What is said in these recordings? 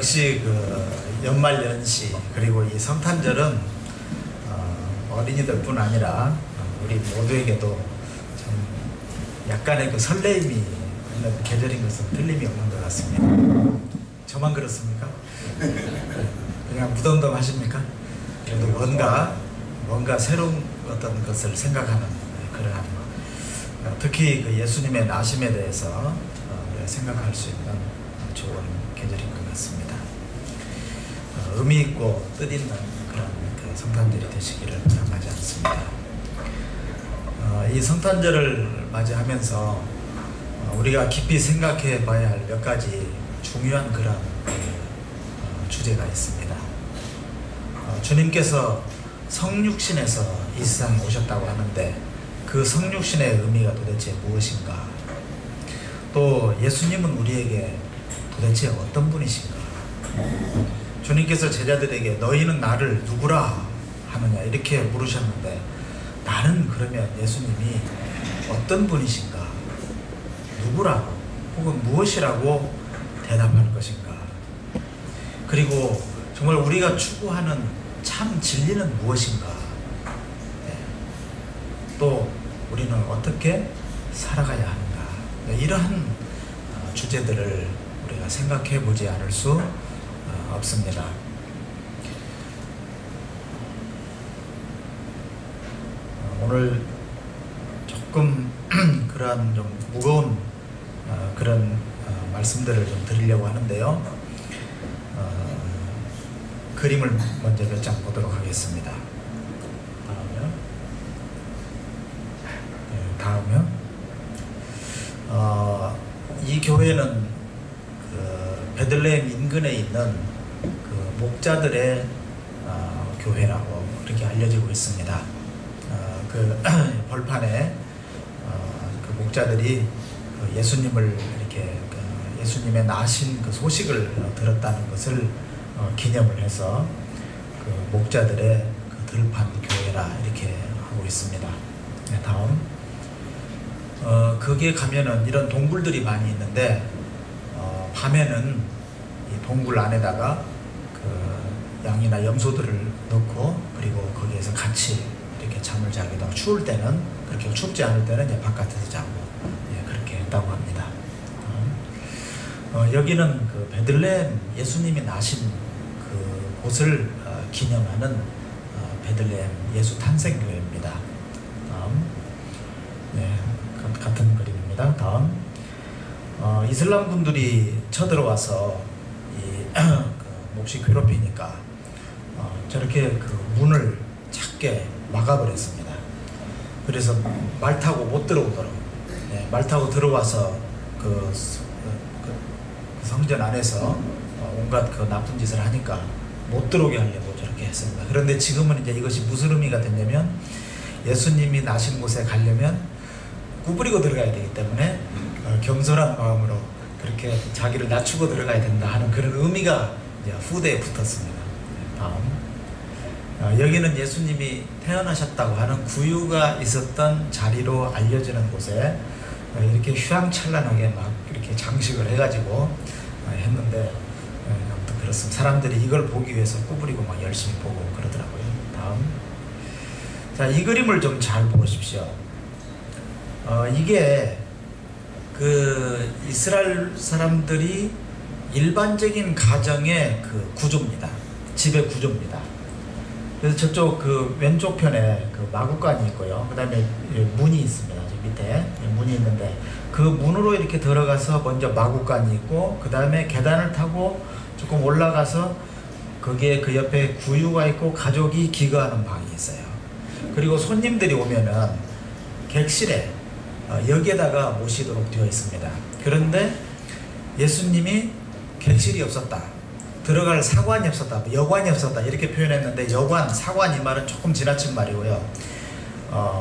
역시 연말 연시 그리고 이 성탄절은 어린이들뿐 아니라 우리 모두에게도 참 약간의 설레임이 있는 계절인 것은 틀림이 없는 것 같습니다. 저만 그렇습니까? 그냥 무덤덤하십니까? 그래도 뭔가 새로운 어떤 것을 생각하는 그러한 특히 예수님의 나심에 대해서 생각할 수 있는 좋은 계절인 것 같습니다. 의미 있고 뜻있는 그런 성탄절이 되시기를 바라지 않습니다. 이 성탄절을 맞이하면서 우리가 깊이 생각해 봐야 할 몇 가지 중요한 그런 주제가 있습니다. 주님께서 성육신에서 이 세상에 오셨다고 하는데 그 성육신의 의미가 도대체 무엇인가? 또 예수님은 우리에게 도대체 어떤 분이신가? 주님께서 제자들에게 너희는 나를 누구라 하느냐 이렇게 물으셨는데 나는 그러면 예수님이 어떤 분이신가? 누구라고 혹은 무엇이라고 대답할 것인가? 그리고 정말 우리가 추구하는 참 진리는 무엇인가? 또 우리는 어떻게 살아가야 하는가? 이러한 주제들을 우리가 생각해 보지 않을 수 없습니다. 오늘 조금 그러한 좀 무거운 그런 말씀들을 좀 드리려고 하는데요. 그림을 먼저 몇 장 보도록 하겠습니다. 다음요. 이 교회는 베들레헴 인근에 있는 목자들의 교회라고 그렇게 알려지고 있습니다. 벌판에 목자들이 예수님을 이렇게 예수님의 나신 소식을 들었다는 것을 기념을 해서 목자들의 들판 교회라 이렇게 하고 있습니다. 다음. 거기에 가면은 이런 동굴들이 많이 있는데 밤에는 이 동굴 안에다가 양이나 염소들을 넣고 그리고 거기에서 같이 이렇게 잠을 자기도 하고 추울 때는 그렇게 춥지 않을 때는 이제 바깥에서 자고 그렇게 했다고 합니다. 여기는 베들레헴 예수님이 나신 곳을 기념하는 베들레헴 예수 탄생교회입니다. 다음. 같은 그림입니다. 다음. 이슬람 분들이 쳐들어와서 몹시 괴롭히니까 저렇게 문을 작게 막아버렸습니다. 그래서 말 타고 못 들어오도록 말 타고 들어와서 성전 안에서 온갖 나쁜 짓을 하니까 못 들어오게 하려고 저렇게 했습니다. 그런데 지금은 이제 이것이 무슨 의미가 됐냐면 예수님이 나신 곳에 가려면 구부리고 들어가야 되기 때문에 겸손한 마음으로 그렇게 자기를 낮추고 들어가야 된다 하는 그런 의미가 이제 후대에 붙었습니다. 다음. 여기는 예수님이 태어나셨다고 하는 구유가 있었던 자리로 알려지는 곳에 이렇게 휘황찬란하게 막 이렇게 장식을 해가지고 했는데 아무튼 그렇습니다. 사람들이 이걸 보기 위해서 구부리고 막 열심히 보고 그러더라고요. 다음. 자, 이 그림을 좀 잘 보십시오. 이게 이스라엘 사람들이 일반적인 가정의 구조입니다. 집의 구조입니다. 그래서 저쪽 왼쪽 편에 마구간이 있고요. 그 다음에 문이 있습니다. 저 밑에 문이 있는데 그 문으로 이렇게 들어가서 먼저 마구간이 있고 그 다음에 계단을 타고 조금 올라가서 거기에 그 옆에 구유가 있고 가족이 기거하는 방이 있어요. 그리고 손님들이 오면은 객실에 여기에다가 모시도록 되어 있습니다. 그런데 예수님이 객실이 없었다, 들어갈 사관이 없었다, 여관이 없었다 이렇게 표현했는데 여관, 사관 이 말은 조금 지나친 말이고요.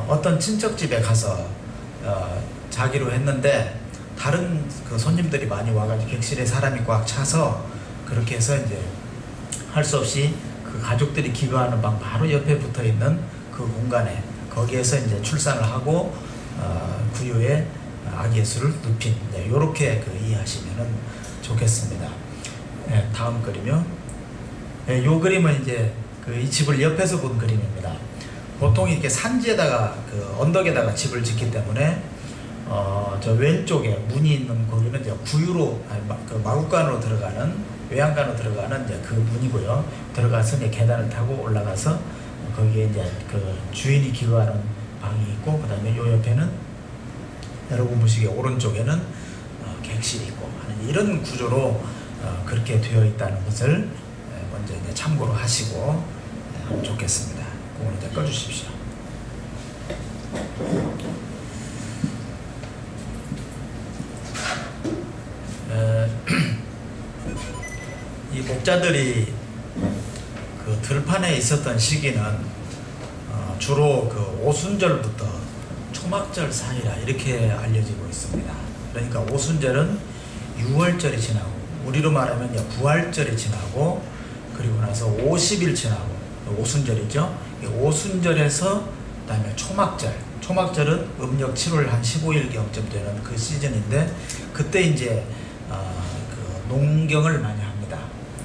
어떤 친척집에 가서 자기로 했는데 다른 손님들이 많이 와가지고 객실에 사람이 꽉 차서 그렇게 해서 이제 할 수 없이 가족들이 기거하는 방 바로 옆에 붙어 있는 그 공간에 거기에서 이제 출산을 하고 구유에 아기 예수를 눕힌 이렇게 이해하시면 좋겠습니다. 예, 다음 그림이요. 예, 요 그림은 이제 이 집을 옆에서 본 그림입니다. 보통 이렇게 산지에다가 언덕에다가 집을 짓기 때문에 저 왼쪽에 문이 있는 거기는 이제 구유로 마구간으로 들어가는 외양간으로 들어가는 이제 그 문이고요. 들어가서 이제 계단을 타고 올라가서 거기에 이제 그 주인이 기거하는 방이 있고, 그다음에 요 옆에는 여러분 보시기에 오른쪽에는 객실이 있고 하는 이런 구조로 그렇게 되어 있다는 것을 먼저 이제 참고로 하시고 하면 좋겠습니다. 그걸 이제 꺼주십시오. 이 목자들이 그 들판에 있었던 시기는 주로 그 오순절부터 초막절 사이라 이렇게 알려지고 있습니다. 그러니까 오순절은 6월절이 지나고, 우리로 말하면 부활절이 지나고, 그리고 나서 50일 지나고 오순절이죠. 오순절에서 그다음에 초막절은 음력 7월 한 15일경쯤 되는 그 시즌인데, 그때 이제 그 농경을 많이 합니다.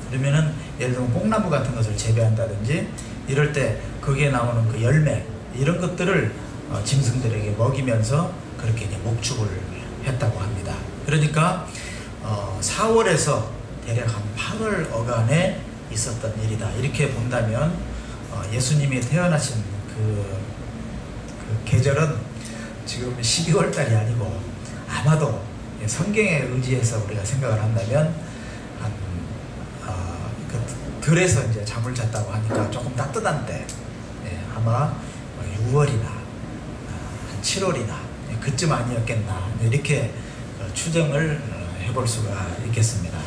그러면은 예를 들면 뽕나무 같은 것을 재배한다든지 이럴 때 거기에 나오는 그 열매 이런 것들을 짐승들에게 먹이면서 그렇게 이제 목축을 했다고 합니다. 그러니까 4월에서 대략 한 8월 어간에 있었던 일이다 이렇게 본다면, 예수님이 태어나신 그 계절은 지금 12월 달이 아니고, 아마도 성경에 의지해서 우리가 생각을 한다면 들에서 이제 잠을 잤다고 하니까 조금 따뜻한 때, 아마 6월이나 한 7월이나 그쯤 아니었겠나 이렇게 추정을 해볼 수가 있겠습니다.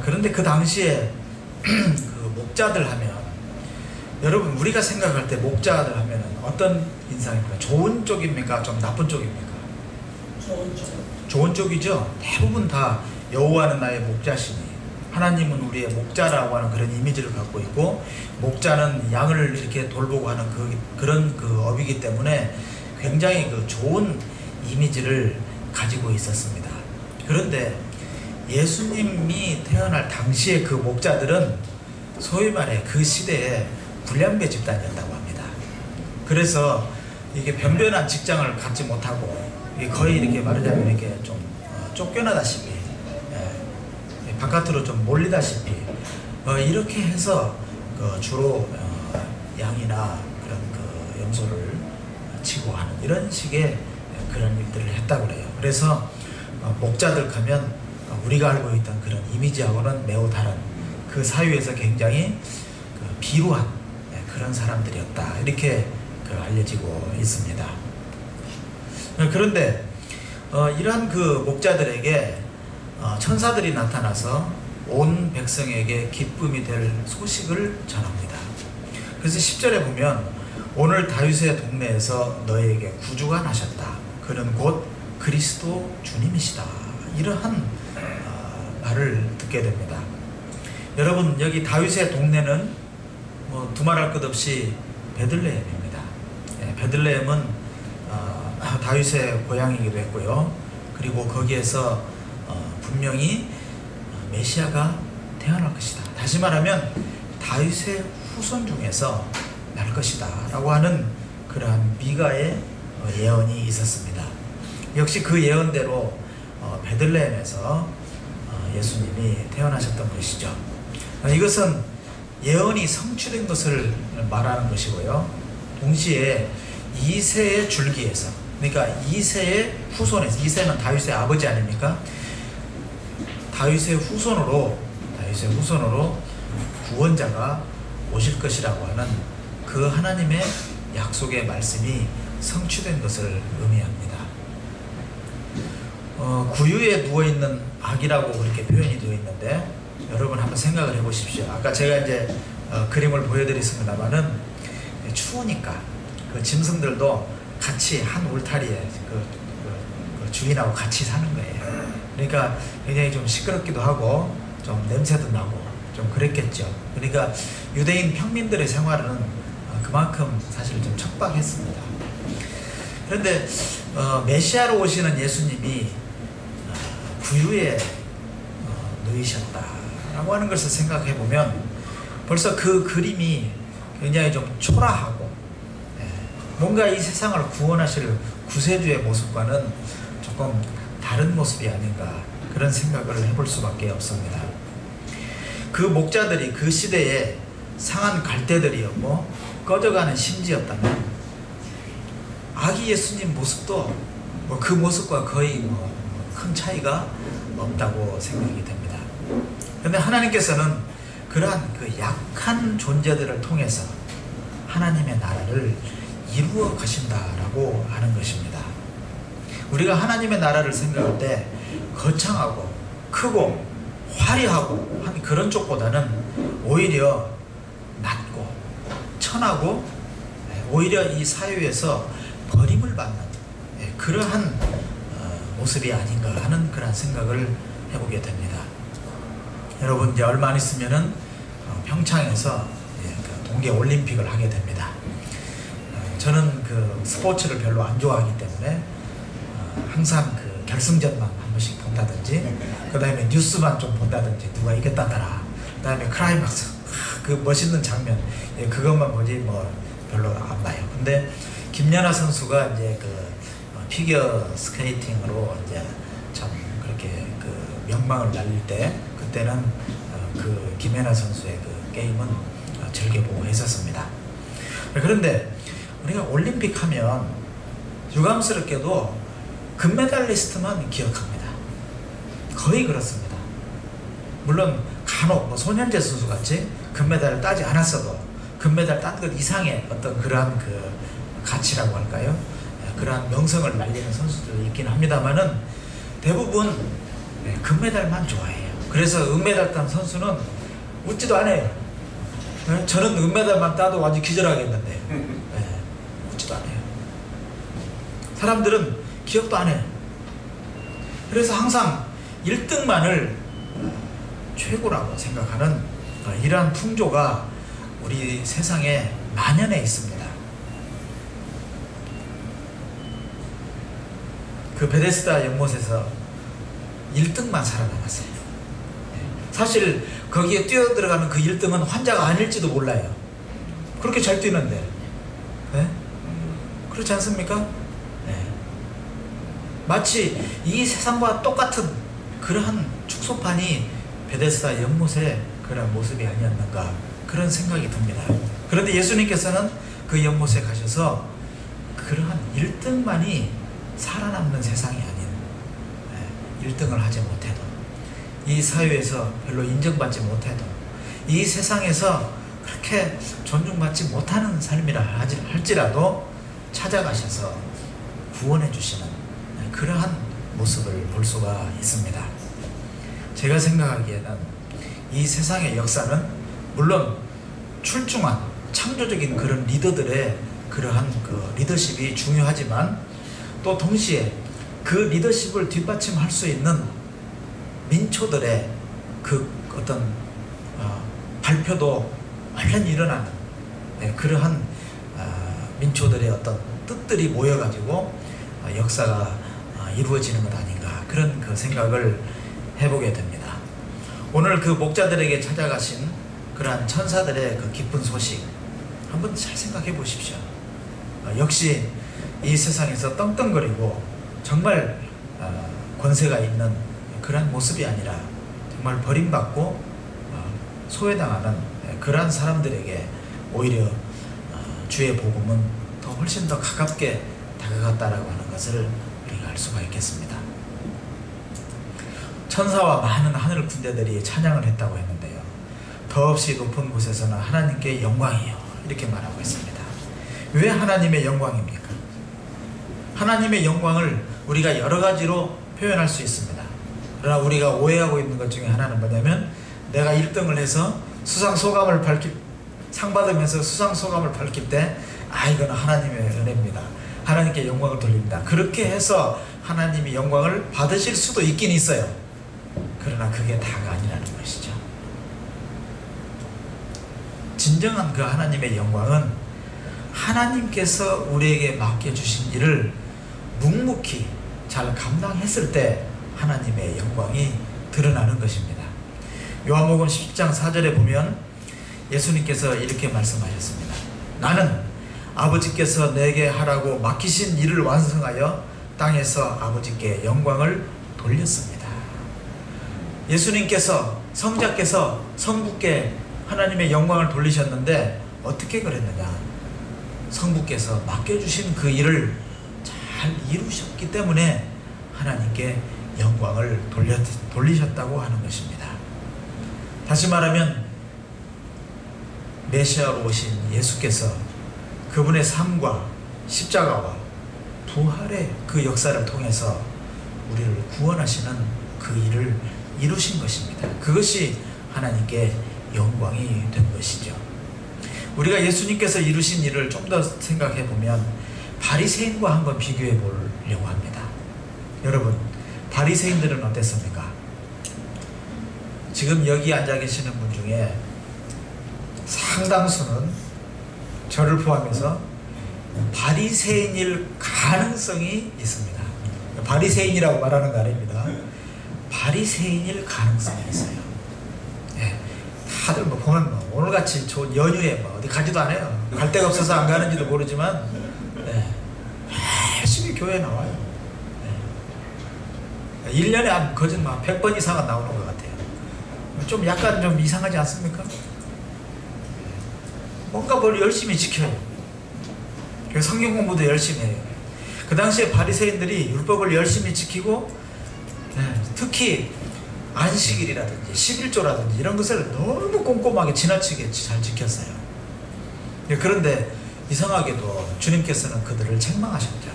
그런데 그 당시에 그 목자들 하면, 여러분 우리가 생각할 때 목자들 하면 어떤 인상입니까? 좋은 쪽입니까? 좀 나쁜 쪽입니까? 좋은 쪽. 좋은 쪽이죠. 대부분 다 여호와는 나의 목자시니, 하나님은 우리의 목자라고 하는 그런 이미지를 갖고 있고, 목자는 양을 이렇게 돌보고 하는 그런 업이기 때문에 굉장히 그 좋은 이미지를 가지고 있었습니다. 그런데 예수님이 태어날 당시에 그 목자들은 소위 말해 그 시대에 불량배 집단이었다고 합니다. 그래서 이게 변변한 직장을 갖지 못하고 거의 이렇게 말하자면 이렇게 좀 쫓겨나다시피, 바깥으로 좀 몰리다시피 이렇게 해서 주로 양이나 그런 그 염소를 치고 하는 이런 식의 그런 일들을 했다고 그래요. 그래서 목자들 하면 우리가 알고 있던 그런 이미지하고는 매우 다른, 그 사회에서 굉장히 비루한 그런 사람들이었다 이렇게 알려지고 있습니다. 그런데 이러한 그 목자들에게 천사들이 나타나서 온 백성에게 기쁨이 될 소식을 전합니다. 그래서 10절에 보면 오늘 다윗의 동네에서 너에게 구주가 나셨다. 그는 곧 그리스도 주님이시다. 이러한 말을 듣게 됩니다. 여러분 여기 다윗의 동네는 뭐 두말할 것 없이 베들레헴입니다. 베들레헴은 다윗의 고향이기도 했고요. 그리고 거기에서 분명히 메시아가 태어날 것이다. 다시 말하면 다윗의 후손 중에서 날 것이다 라고 하는 그러한 미가의 예언이 있었습니다. 역시 그 예언대로 베들레헴에서 예수님이 태어나셨던 것이죠. 이것은 예언이 성취된 것을 말하는 것이고요. 동시에 이새의 줄기에서, 그러니까 이새의 후손에서, 이새는 다윗의 아버지 아닙니까? 다윗의 후손으로 구원자가 오실 것이라고 하는 그 하나님의 약속의 말씀이 성취된 것을 의미합니다. 구유에 누워있는 아기라고 그렇게 표현이 되어 있는데, 여러분 한번 생각을 해보십시오. 아까 제가 이제 그림을 보여드렸습니다만은 추우니까 그 짐승들도 같이 한 울타리에 그 주인하고 같이 사는 거예요. 그러니까 굉장히 좀 시끄럽기도 하고 좀 냄새도 나고 좀 그랬겠죠. 그러니까 유대인 평민들의 생활은 그만큼 사실 좀 척박했습니다. 그런데 메시아로 오시는 예수님이 구유에 누이셨다라고 하는 것을 생각해 보면 벌써 그 그림이 굉장히 좀 초라하고 뭔가 이 세상을 구원하실 구세주의 모습과는 조금 다른 모습이 아닌가 그런 생각을 해볼 수밖에 없습니다. 그 목자들이 그 시대에 상한 갈대들이었고 꺼져가는 심지였다면 아기 예수님 모습도 그 모습과 거의 큰 차이가 없다고 생각이 됩니다. 그런데 하나님께서는 그러한 그 약한 존재들을 통해서 하나님의 나라를 이루어 가신다라고 하는 것입니다. 우리가 하나님의 나라를 생각할 때 거창하고 크고 화려하고 한 그런 쪽보다는 오히려 낮고 천하고 오히려 이 사회에서 버림을 받는 그러한 모습이 아닌가 하는 그런 생각을 해보게 됩니다. 여러분 이제 얼마 안 있으면은 평창에서 동계 올림픽을 하게 됩니다. 저는 그 스포츠를 별로 안 좋아하기 때문에 항상 그 결승전만 한 번씩 본다든지 그 다음에 뉴스만 좀 본다든지 누가 이겼다더라 그 다음에 클라이막스 그 멋있는 장면 그것만 보지 뭐 별로 안 봐요. 근데 김연아 선수가 이제 그 피겨 스케이팅으로 이제 참 그렇게 그 명망을 날릴 때 그때는 그 김연아 선수의 그 게임은 즐겨보고 했었습니다. 그런데 우리가 올림픽 하면 유감스럽게도 금메달리스트만 기억합니다. 거의 그렇습니다. 물론 간혹 뭐 손현재 선수 같이 금메달을 따지 않았어도 금메달 딴 것 이상의 어떤 그러한 그 가치라고 할까요? 그러한 명성을 날리는 선수들이 있긴 합니다만은 대부분 금메달만 좋아해요. 그래서 은메달 딴 선수는 웃지도 않아요. 저는 은메달만 따도 완전 기절하겠는데 웃지도 않아요. 사람들은 기억도 안 해요. 그래서 항상 1등만을 최고라고 생각하는 이러한 풍조가 우리 세상에 만연해 있습니다. 그 베데스다 연못에서 1등만 살아남았어요. 사실 거기에 뛰어들어가는 그 1등은 환자가 아닐지도 몰라요. 그렇게 잘 뛰는데 그렇지 않습니까? 마치 이 세상과 똑같은 그러한 축소판이 베데스다 연못의 그런 모습이 아니었는가 그런 생각이 듭니다. 그런데 예수님께서는 그 연못에 가셔서 그러한 1등만이 살아남는 세상이 아닌 1등을 하지 못해도 이 사회에서 별로 인정받지 못해도 이 세상에서 그렇게 존중받지 못하는 삶이라 할지라도 찾아가셔서 구원해 주시는 그러한 모습을 볼 수가 있습니다. 제가 생각하기에는 이 세상의 역사는 물론 출중한 창조적인 그런 리더들의 그러한 그 리더십이 중요하지만 또 동시에 그 리더십을 뒷받침할 수 있는 민초들의 그 어떤 발표도 얼른 일어나는 그러한 민초들의 어떤 뜻들이 모여가지고 역사가 이루어지는 것 아닌가 그런 그 생각을 해보게 됩니다. 오늘 그 목자들에게 찾아가신 그러한 천사들의 그 기쁜 소식 한번 잘 생각해 보십시오. 역시 이 세상에서 떵떵거리고 정말 권세가 있는 그런 모습이 아니라 정말 버림받고 소외당하는 그러한 사람들에게 오히려 주의 복음은 더 훨씬 더 가깝게 다가갔다라고 하는 것을 우리가 알 수가 있겠습니다. 천사와 많은 하늘 군대들이 찬양을 했다고 했는데요. 더없이 높은 곳에서는 하나님께 영광이요 이렇게 말하고 있습니다. 왜 하나님의 영광입니까? 하나님의 영광을 우리가 여러 가지로 표현할 수 있습니다. 그러나 우리가 오해하고 있는 것 중에 하나는 뭐냐면 내가 1등을 해서 수상소감을 상 받으면서 수상소감을 밝힐 때 이거는 하나님의 은혜입니다. 하나님께 영광을 돌립니다. 그렇게 해서 하나님이 영광을 받으실 수도 있긴 있어요. 그러나 그게 다가 아니라는 것이죠. 진정한 그 하나님의 영광은 하나님께서 우리에게 맡겨주신 일을 묵묵히 잘 감당했을 때 하나님의 영광이 드러나는 것입니다. 요한복음 10장 4절에 보면 예수님께서 이렇게 말씀하셨습니다. 나는 아버지께서 내게 하라고 맡기신 일을 완성하여 땅에서 아버지께 영광을 돌렸습니다. 예수님께서, 성자께서 성부께 하나님의 영광을 돌리셨는데 어떻게 그랬느냐? 성부께서 맡겨주신 그 일을 잘 이루셨기 때문에 하나님께 영광을 돌리셨다고 하는 것입니다. 다시 말하면 메시아로 오신 예수께서 그분의 삶과 십자가와 부활의 그 역사를 통해서 우리를 구원하시는 그 일을 이루신 것입니다. 그것이 하나님께 영광이 된 것이죠. 우리가 예수님께서 이루신 일을 좀 더 생각해 보면 바리새인과 한번 비교해 보려고 합니다. 여러분, 바리새인들은 어땠습니까? 지금 여기 앉아 계시는 분 중에 상당수는 저를 포함해서 바리새인일 가능성이 있습니다. 바리새인이라고 말하는 거 아닙니다. 바리새인일 가능성이 있어요. 예, 다들 뭐 보면 뭐 오늘같이 좋은 연휴에 뭐 어디 가지도 않아요. 갈 데가 없어서 안 가는지도 모르지만 열심히 교회에 나와요. 1년에 한 거진 100번 이상은 나오는 것 같아요. 좀 약간 좀 이상하지 않습니까? 뭔가 뭘 열심히 지켜요. 성경 공부도 열심히 해요. 그 당시에 바리새인들이 율법을 열심히 지키고 특히 안식일이라든지 11조라든지 이런 것을 너무 꼼꼼하게 지나치게 잘 지켰어요. 그런데 이상하게도 주님께서는 그들을 책망하셨죠.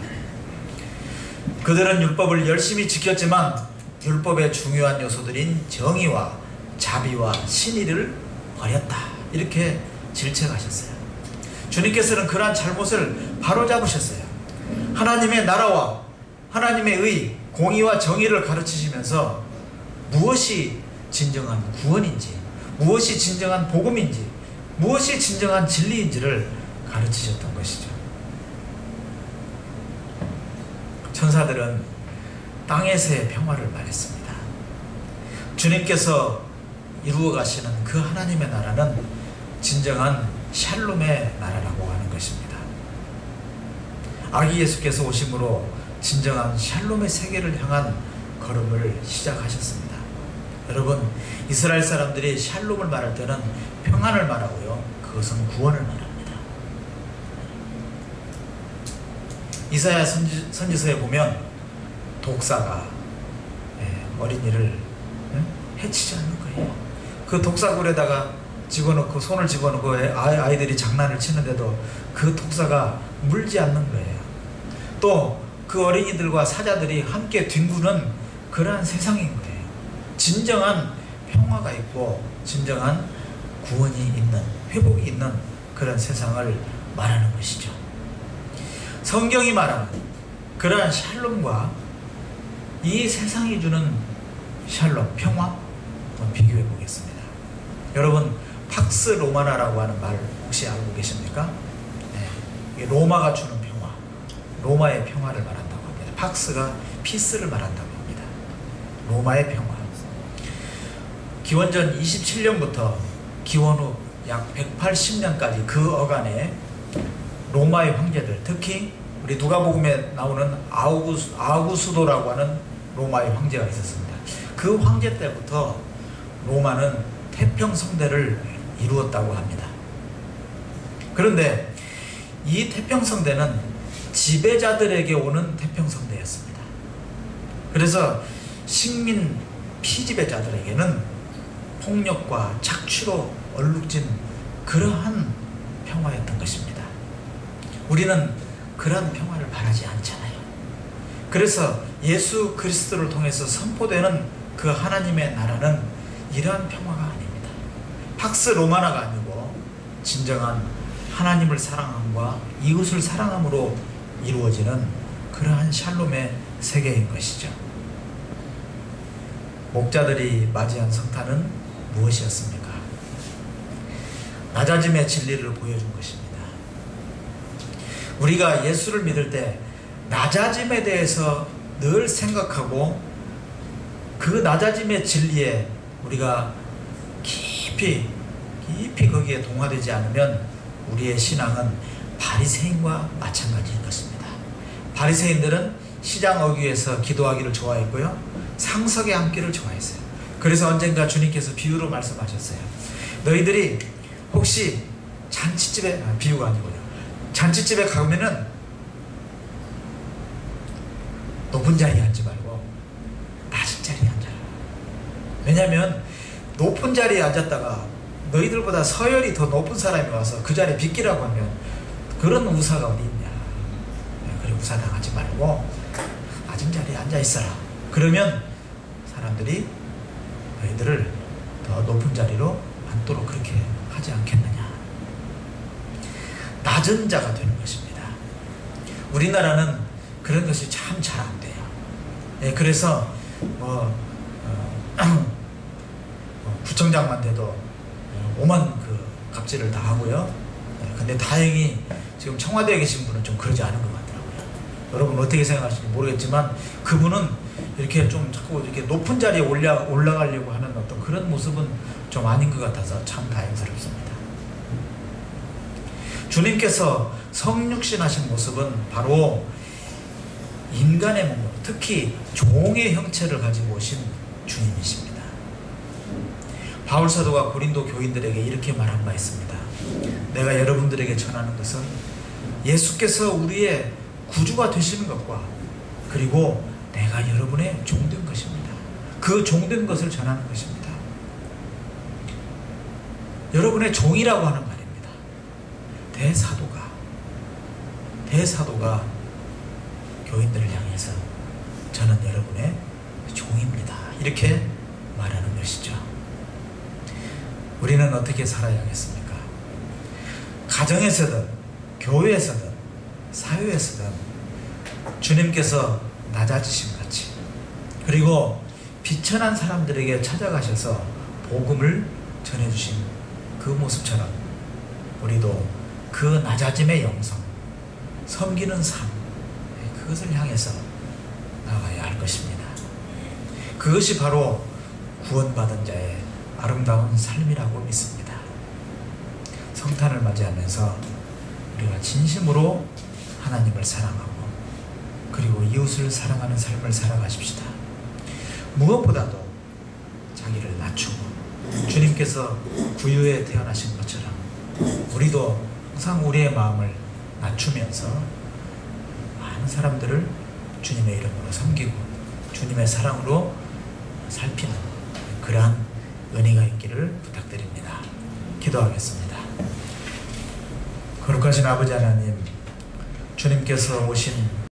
그들은 율법을 열심히 지켰지만 율법의 중요한 요소들인 정의와 자비와 신의를 버렸다, 이렇게 질책하셨어요. 주님께서는 그러한 잘못을 바로잡으셨어요. 하나님의 나라와 하나님의 의, 공의와 정의를 가르치시면서 무엇이 진정한 구원인지, 무엇이 진정한 복음인지, 무엇이 진정한 진리인지를 가르치셨던 것이죠. 천사들은 땅에서의 평화를 말했습니다. 주님께서 이루어 가시는 그 하나님의 나라는 진정한 샬롬의 나라라고 하는 것입니다. 아기 예수께서 오심으로 진정한 샬롬의 세계를 향한 걸음을 시작하셨습니다. 여러분, 이스라엘 사람들이 샬롬을 말할 때는 평안을 말하고요, 그것은 구원을 말합니다. 이사야 선지서에 보면 독사가 어린이를 해치지 않는 거예요. 그 독사굴에다가 집어넣고, 손을 집어넣고 아이들이 장난을 치는데도 그 독사가 물지 않는 거예요. 또 그 어린이들과 사자들이 함께 뒹구는 그러한 세상인 거예요. 진정한 평화가 있고 진정한 구원이 있는, 회복이 있는 그런 세상을 말하는 것이죠. 성경이 말하는 그러한 샬롬과 이 세상이 주는 샬롬, 평화, 한번 비교해 보겠습니다. 여러분, 팍스 로마나라고 하는 말 혹시 알고 계십니까? 이게 로마가 주는 평화, 로마의 평화를 말한다고 합니다. 팍스가 피스를 말한다고 합니다. 로마의 평화. 기원전 27년부터 기원 후 약 180년까지 그 어간에 로마의 황제들, 특히 우리 누가복음에 나오는 아우구스도라고 하는 로마의 황제가 있었습니다. 그 황제 때부터 로마는 태평성대를 이루었다고 합니다. 그런데 이 태평성대는 지배자들에게 오는 태평성대였습니다. 그래서 식민 피지배자들에게는 폭력과 착취로 얼룩진 그러한 평화였던 것입니다. 우리는 그런 평화를 바라지 않잖아요. 그래서 예수 그리스도를 통해서 선포되는 그 하나님의 나라는 이러한 평화가 아닙니다. 팍스 로마나가 아니고 진정한 하나님을 사랑함과 이웃을 사랑함으로 이루어지는 그러한 샬롬의 세계인 것이죠. 목자들이 맞이한 성탄은 무엇이었습니까? 낮아짐의 진리를 보여준 것입니다. 우리가 예수를 믿을 때 낮아짐에 대해서 늘 생각하고 그 낮아짐의 진리에 우리가 깊이 거기에 동화되지 않으면 우리의 신앙은 바리새인과 마찬가지인 것입니다. 바리새인들은 시장 어귀에서 기도하기를 좋아했고요, 상석에 앉기를 좋아했어요. 그래서 언젠가 주님께서 비유로 말씀하셨어요. 너희들이 혹시 잔치집에, 비유가 아니고요, 잔치집에 가면은 높은 자리에 앉지 말고 낮은 자리에 앉아라. 왜냐하면 높은 자리에 앉았다가 너희들보다 서열이 더 높은 사람이 와서 그 자리에 빗기라고 하면 그런 우사가 어디 있냐. 그래, 우사 당하지 말고 낮은 자리에 앉아 있어라. 그러면 사람들이 너희들을 더 높은 자리로 앉도록 그렇게 하지 않겠느냐. 낮은 자가 되는 것입니다. 우리나라는 그런 것이 참 잘 안 돼요. 그래서 구청장만 돼도 오만 그 갑질을 다 하고요. 근데 다행히 지금 청와대에 계신 분은 좀 그러지 않은 것 같더라고요. 여러분 어떻게 생각하실지 모르겠지만 그분은 이렇게 좀 자꾸 이렇게 높은 자리에 올라가려고 하는 어떤 그런 모습은 좀 아닌 것 같아서 참 다행스럽습니다. 주님께서 성육신하신 모습은 바로 인간의 몸으로, 특히 종의 형체를 가지고 오신 주님이십니다. 바울 사도가 고린도 교인들에게 이렇게 말한 바 있습니다. 내가 여러분들에게 전하는 것은 예수께서 우리의 구주가 되시는 것과 그리고 내가 여러분의 종된 것입니다. 그 종된 것을 전하는 것입니다. 여러분의 종이라고 하는 말입니다. 대사도가 교인들을 향해서 저는 여러분의 종입니다. 이렇게 말하는 것이죠. 우리는 어떻게 살아야겠습니까? 가정에서든 교회에서든 사회에서든 주님께서 낮아지신 같이, 그리고 비천한 사람들에게 찾아가셔서 복음을 전해주신 그 모습처럼 우리도 그 낮아짐의 영성, 섬기는 삶, 그것을 향해서 나가야 할 것입니다. 그것이 바로 구원받은 자의 아름다운 삶이라고 믿습니다. 성탄을 맞이하면서 우리가 진심으로 하나님을 사랑하고 그리고 이웃을 사랑하는 삶을 살아가십시다. 무엇보다도 자기를 낮추고 주님께서 구유에 태어나신 것처럼 우리도 항상 우리의 마음을 낮추면서 많은 사람들을 주님의 이름으로 섬기고 주님의 사랑으로 살피는 그러한 은혜가 있기를 부탁드립니다. 기도하겠습니다. 거룩하신 아버지 하나님, 주님께서 오신